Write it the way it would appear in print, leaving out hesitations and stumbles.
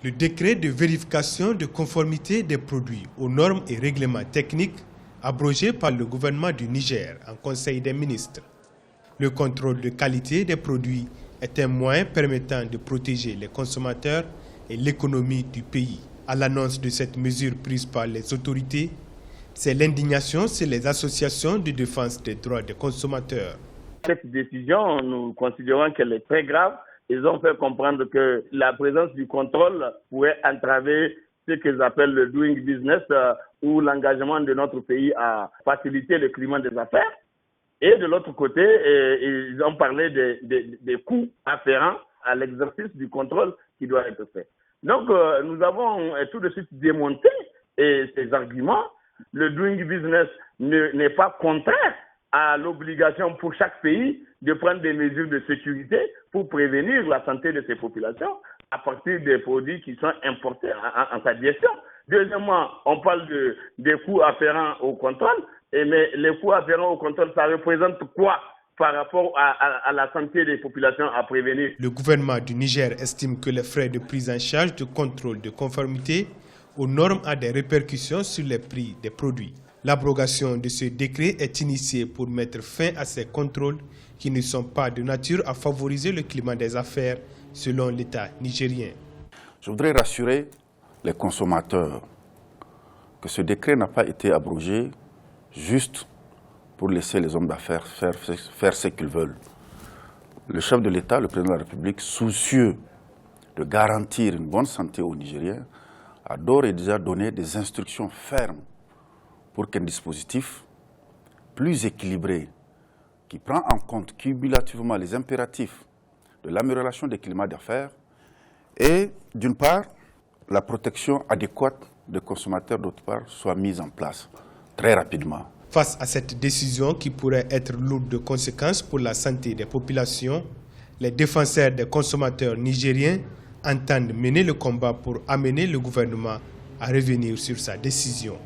Le décret de vérification de conformité des produits aux normes et règlements techniques abrogé par le gouvernement du Niger en Conseil des ministres. Le contrôle de qualité des produits est un moyen permettant de protéger les consommateurs et l'économie du pays. À l'annonce de cette mesure prise par les autorités, c'est l'indignation chez les associations de défense des droits des consommateurs. Cette décision, nous considérons qu'elle est très grave. Ils ont fait comprendre que la présence du contrôle pourrait entraver ce qu'ils appellent le doing business ou l'engagement de notre pays à faciliter le climat des affaires. Et de l'autre côté, ils ont parlé des coûts afférents à l'exercice du contrôle qui doit être fait. Donc, nous avons tout de suite démonté ces arguments. Le doing business n'est pas contraire à l'obligation pour chaque pays de prendre des mesures de sécurité pour prévenir la santé de ses populations à partir des produits qui sont importés en sa gestion. Deuxièmement, on parle des coûts afférents au contrôle, mais les coûts afférents au contrôle, ça représente quoi par rapport à la santé des populations à prévenir? Le gouvernement du Niger estime que les frais de prise en charge de contrôle de conformité aux normes ont des répercussions sur les prix des produits. L'abrogation de ce décret est initiée pour mettre fin à ces contrôles qui ne sont pas de nature à favoriser le climat des affaires selon l'État nigérien. Je voudrais rassurer les consommateurs que ce décret n'a pas été abrogé juste pour laisser les hommes d'affaires faire ce qu'ils veulent. Le chef de l'État, le président de la République, soucieux de garantir une bonne santé aux Nigériens, a d'ores et déjà donné des instructions fermes pour qu'un dispositif plus équilibré, qui prend en compte cumulativement les impératifs de l'amélioration des climats d'affaires et, d'une part, la protection adéquate des consommateurs, d'autre part, soit mise en place très rapidement. Face à cette décision qui pourrait être lourde de conséquences pour la santé des populations, les défenseurs des consommateurs nigériens entendent mener le combat pour amener le gouvernement à revenir sur sa décision.